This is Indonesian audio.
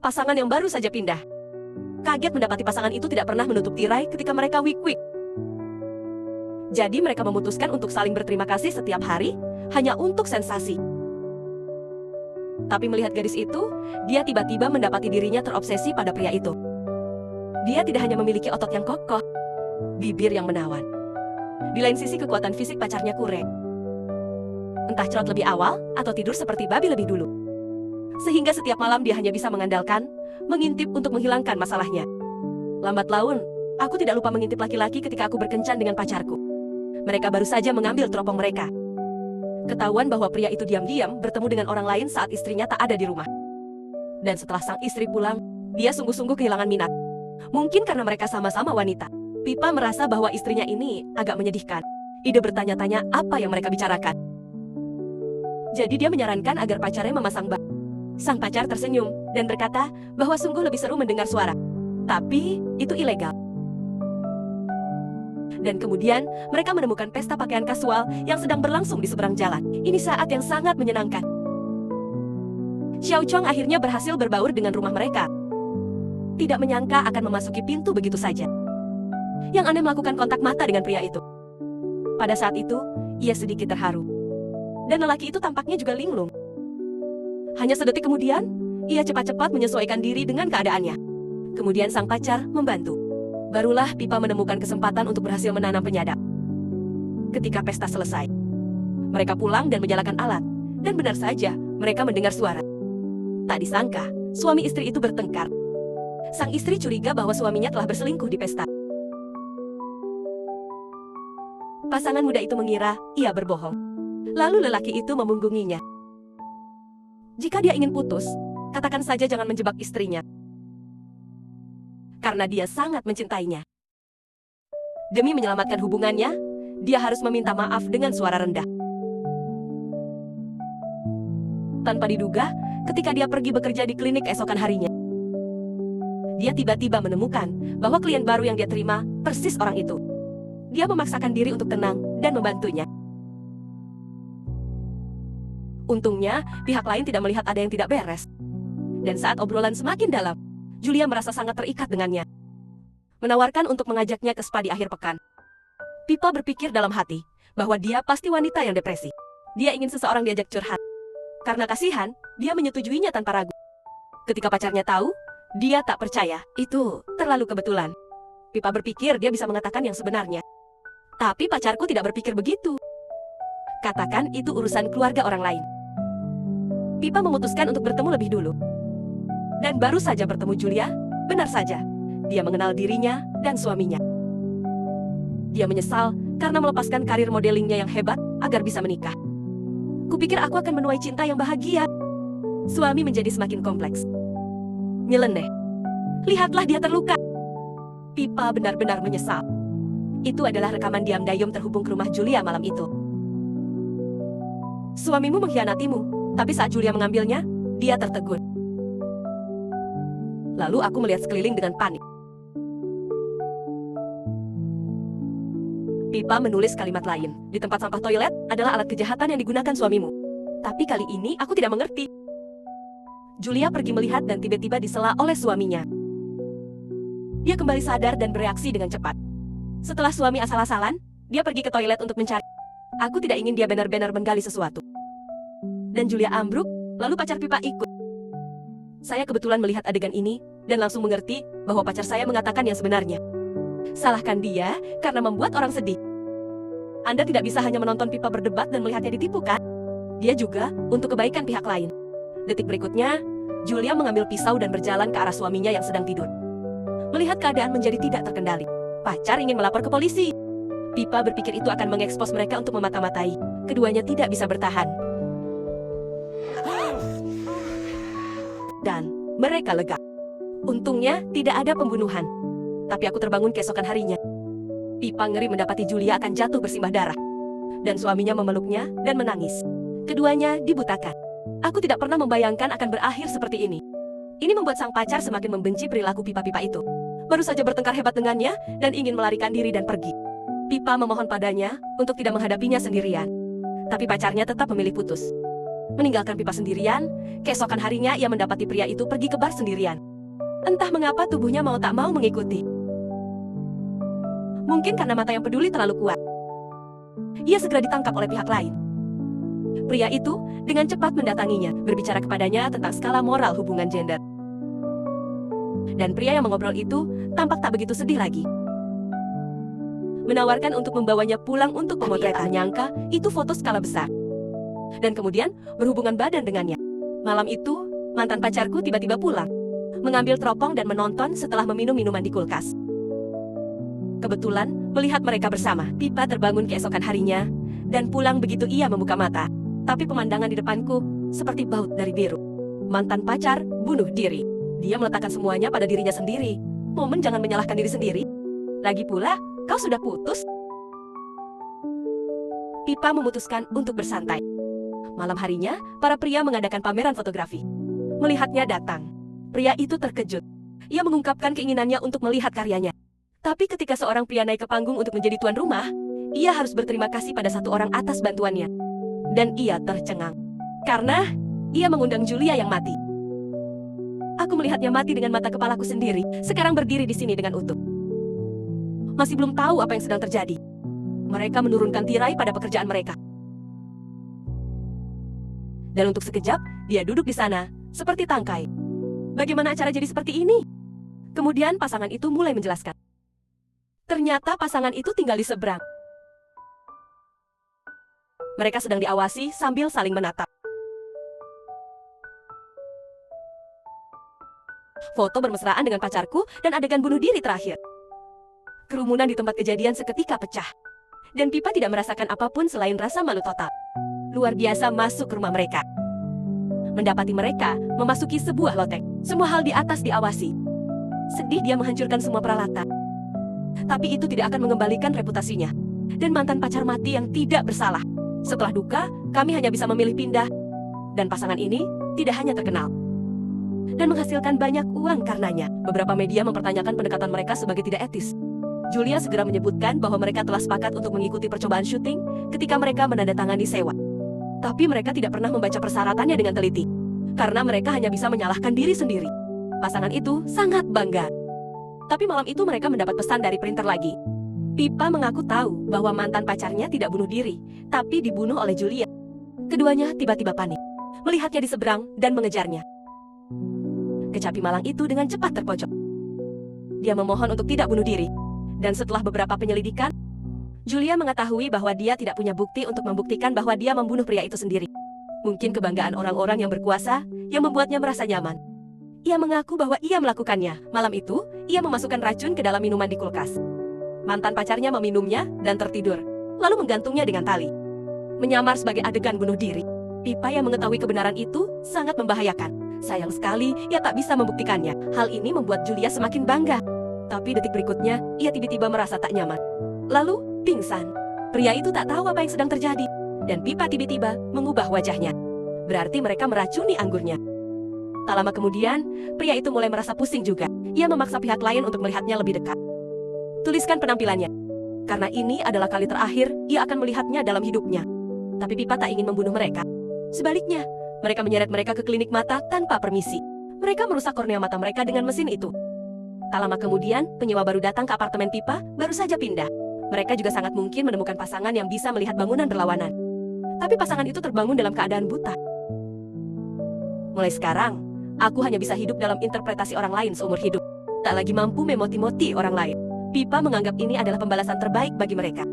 pasangan yang baru saja pindah. Kaget mendapati pasangan itu tidak pernah menutup tirai ketika mereka wik-wik. Jadi mereka memutuskan untuk saling berterima kasih setiap hari, hanya untuk sensasi. Tapi melihat gadis itu, dia tiba-tiba mendapati dirinya terobsesi pada pria itu. Dia tidak hanya memiliki otot yang kokoh, bibir yang menawan. Di lain sisi kekuatan fisik pacarnya kurang. Entah cerot lebih awal, atau tidur seperti babi lebih dulu. Sehingga setiap malam dia hanya bisa mengandalkan, mengintip untuk menghilangkan masalahnya. Lambat laun, aku tidak lupa mengintip laki-laki ketika aku berkencan dengan pacarku. Mereka baru saja mengambil teropong mereka. Ketahuan bahwa pria itu diam-diam bertemu dengan orang lain saat istrinya tak ada di rumah. Dan setelah sang istri pulang, dia sungguh-sungguh kehilangan minat. Mungkin karena mereka sama-sama wanita. Pipa merasa bahwa istrinya ini agak menyedihkan. Ide bertanya-tanya apa yang mereka bicarakan. Jadi dia menyarankan agar pacarnya memasang bak. Sang pacar tersenyum dan berkata bahwa sungguh lebih seru mendengar suara. Tapi itu ilegal. Dan kemudian mereka menemukan pesta pakaian kasual yang sedang berlangsung di seberang jalan. Ini saat yang sangat menyenangkan. Xiao Chong akhirnya berhasil berbaur dengan rumah mereka. Tidak menyangka akan memasuki pintu begitu saja. Yang aneh melakukan kontak mata dengan pria itu. Pada saat itu, ia sedikit terharu. Dan lelaki itu tampaknya juga linglung. Hanya sedetik kemudian, ia cepat-cepat menyesuaikan diri dengan keadaannya. Kemudian sang pacar membantu. Barulah Pipa menemukan kesempatan untuk berhasil menanam penyadap. Ketika pesta selesai, mereka pulang dan menyalakan alat. Dan benar saja, mereka mendengar suara. Tak disangka, suami istri itu bertengkar. Sang istri curiga bahwa suaminya telah berselingkuh di pesta. Pasangan muda itu mengira ia berbohong. Lalu lelaki itu memunggunginya. Jika dia ingin putus, katakan saja jangan menjebak istrinya. Karena dia sangat mencintainya. Demi menyelamatkan hubungannya, dia harus meminta maaf dengan suara rendah. Tanpa diduga, ketika dia pergi bekerja di klinik esokan harinya, dia tiba-tiba menemukan bahwa klien baru yang dia terima persis orang itu. Dia memaksakan diri untuk tenang dan membantunya. Untungnya, pihak lain tidak melihat ada yang tidak beres. Dan saat obrolan semakin dalam, Julia merasa sangat terikat dengannya. Menawarkan untuk mengajaknya ke spa di akhir pekan. Pipa berpikir dalam hati bahwa dia pasti wanita yang depresi. Dia ingin seseorang diajak curhat. Karena kasihan, dia menyetujuinya tanpa ragu. Ketika pacarnya tahu, dia tak percaya. Itu terlalu kebetulan. Pipa berpikir dia bisa mengatakan yang sebenarnya. Tapi pacarku tidak berpikir begitu. Katakan itu urusan keluarga orang lain. Pipa memutuskan untuk bertemu lebih dulu. Dan baru saja bertemu Julia, benar saja, dia mengenal dirinya dan suaminya. Dia menyesal karena melepaskan karir modelingnya yang hebat agar bisa menikah. Kupikir aku akan menuai cinta yang bahagia. Suami menjadi semakin kompleks. Nyeleneh. Lihatlah dia terluka. Pipa benar-benar menyesal. Itu adalah rekaman diam dayung terhubung ke rumah Julia malam itu. Suamimu mengkhianatimu. Tapi saat Julia mengambilnya, dia tertegun. Lalu aku melihat sekeliling dengan panik. Pipa menulis kalimat lain. Di tempat sampah toilet adalah alat kejahatan yang digunakan suamimu. Tapi kali ini aku tidak mengerti. Julia pergi melihat dan tiba-tiba disela oleh suaminya. Dia kembali sadar dan bereaksi dengan cepat. Setelah suami asal-asalan, dia pergi ke toilet untuk mencari. Aku tidak ingin dia benar-benar menggali sesuatu. Dan Julia ambruk, lalu pacar Pipa ikut. Saya kebetulan melihat adegan ini, dan langsung mengerti bahwa pacar saya mengatakan yang sebenarnya. Salahkan dia karena membuat orang sedih. Anda tidak bisa hanya menonton Pipa berdebat dan melihatnya ditipu, kan? Dia juga untuk kebaikan pihak lain. Detik berikutnya, Julia mengambil pisau dan berjalan ke arah suaminya yang sedang tidur. Melihat keadaan menjadi tidak terkendali, pacar ingin melapor ke polisi. Pipa berpikir itu akan mengekspos mereka untuk memata-matai. Keduanya tidak bisa bertahan. Dan mereka lega. Untungnya tidak ada pembunuhan. Tapi aku terbangun keesokan harinya. Pipa ngeri mendapati Julia akan jatuh bersimbah darah. Dan suaminya memeluknya dan menangis. Keduanya dibutakan. Aku tidak pernah membayangkan akan berakhir seperti ini. Ini membuat sang pacar semakin membenci perilaku Pipa-Pipa itu. Baru saja bertengkar hebat dengannya dan ingin melarikan diri dan pergi. Pipa memohon padanya untuk tidak menghadapinya sendirian. Tapi pacarnya tetap memilih putus. Meninggalkan Pipa sendirian, keesokan harinya ia mendapati pria itu pergi ke bar sendirian. Entah mengapa tubuhnya mau tak mau mengikuti. Mungkin karena mata yang peduli terlalu kuat. Ia segera ditangkap oleh pihak lain. Pria itu dengan cepat mendatanginya, berbicara kepadanya tentang skala moral hubungan gender. Dan pria yang mengobrol itu tampak tak begitu sedih lagi. Menawarkan untuk membawanya pulang untuk pemotretan. Nyangka itu foto skala besar. Dan kemudian berhubungan badan dengannya. Malam itu, mantan pacarku tiba-tiba pulang, mengambil teropong dan menonton setelah meminum minuman di kulkas. Kebetulan, melihat mereka bersama, Pipa terbangun keesokan harinya, dan pulang begitu ia membuka mata. Tapi pemandangan di depanku seperti baut dari biru. Mantan pacar bunuh diri. Dia meletakkan semuanya pada dirinya sendiri. Momen jangan menyalahkan diri sendiri. Lagi pula, kau sudah putus? Pipa memutuskan untuk bersantai. Malam harinya, para pria mengadakan pameran fotografi. Melihatnya datang. Pria itu terkejut. Ia mengungkapkan keinginannya untuk melihat karyanya. Tapi ketika seorang pria naik ke panggung untuk menjadi tuan rumah, ia harus berterima kasih pada satu orang atas bantuannya. Dan ia tercengang. Karena ia mengundang Julia yang mati. Aku melihatnya mati dengan mata kepalaku sendiri, sekarang berdiri di sini dengan utuh. Masih belum tahu apa yang sedang terjadi. Mereka menurunkan tirai pada pekerjaan mereka. Dan untuk sekejap, dia duduk di sana, seperti tangkai. Bagaimana acara jadi seperti ini? Kemudian pasangan itu mulai menjelaskan. Ternyata pasangan itu tinggal di seberang. Mereka sedang diawasi sambil saling menatap. Foto bermesraan dengan pacarku dan adegan bunuh diri terakhir. Kerumunan di tempat kejadian seketika pecah. Dan Pipa tidak merasakan apapun selain rasa malu total. Luar biasa masuk ke rumah mereka. Mendapati mereka memasuki sebuah lotek. Semua hal di atas diawasi. Sedih dia menghancurkan semua peralatan. Tapi itu tidak akan mengembalikan reputasinya. Dan mantan pacar mati yang tidak bersalah. Setelah duka, kami hanya bisa memilih pindah. Dan pasangan ini tidak hanya terkenal dan menghasilkan banyak uang karenanya. Beberapa media mempertanyakan pendekatan mereka sebagai tidak etis. Julia segera menyebutkan bahwa mereka telah sepakat untuk mengikuti percobaan syuting ketika mereka menandatangani sewa. Tapi mereka tidak pernah membaca persyaratannya dengan teliti. Karena mereka hanya bisa menyalahkan diri sendiri. Pasangan itu sangat bangga. Tapi malam itu mereka mendapat pesan dari printer lagi. Pipa mengaku tahu bahwa mantan pacarnya tidak bunuh diri, tapi dibunuh oleh Julia. Keduanya tiba-tiba panik, melihatnya di seberang dan mengejarnya. Kecapi malang itu dengan cepat terpojok. Dia memohon untuk tidak bunuh diri. Dan setelah beberapa penyelidikan, Julia mengetahui bahwa dia tidak punya bukti untuk membuktikan bahwa dia membunuh pria itu sendiri. Mungkin kebanggaan orang-orang yang berkuasa yang membuatnya merasa nyaman. Ia mengaku bahwa ia melakukannya. Malam itu, ia memasukkan racun ke dalam minuman di kulkas. Mantan pacarnya meminumnya dan tertidur, lalu menggantungnya dengan tali. Menyamar sebagai adegan bunuh diri. Pipa yang mengetahui kebenaran itu sangat membahayakan. Sayang sekali, ia tak bisa membuktikannya. Hal ini membuat Julia semakin bangga. Tapi detik berikutnya, ia tiba-tiba merasa tak nyaman. Lalu, pingsan. Pria itu tak tahu apa yang sedang terjadi. Dan Pipa tiba-tiba mengubah wajahnya. Berarti mereka meracuni anggurnya. Tak lama kemudian, pria itu mulai merasa pusing juga. Ia memaksa pihak lain untuk melihatnya lebih dekat. Tuliskan penampilannya. Karena ini adalah kali terakhir ia akan melihatnya dalam hidupnya. Tapi Pipa tak ingin membunuh mereka. Sebaliknya, mereka menyeret mereka ke klinik mata tanpa permisi. Mereka merusak kornea mata mereka dengan mesin itu. Tak lama kemudian, penyewa baru datang ke apartemen Pipa, baru saja pindah. Mereka juga sangat mungkin menemukan pasangan yang bisa melihat bangunan berlawanan. Tapi pasangan itu terbangun dalam keadaan buta. Mulai sekarang, aku hanya bisa hidup dalam interpretasi orang lain seumur hidup. Tak lagi mampu memoti-moti orang lain. Pipa menganggap ini adalah pembalasan terbaik bagi mereka.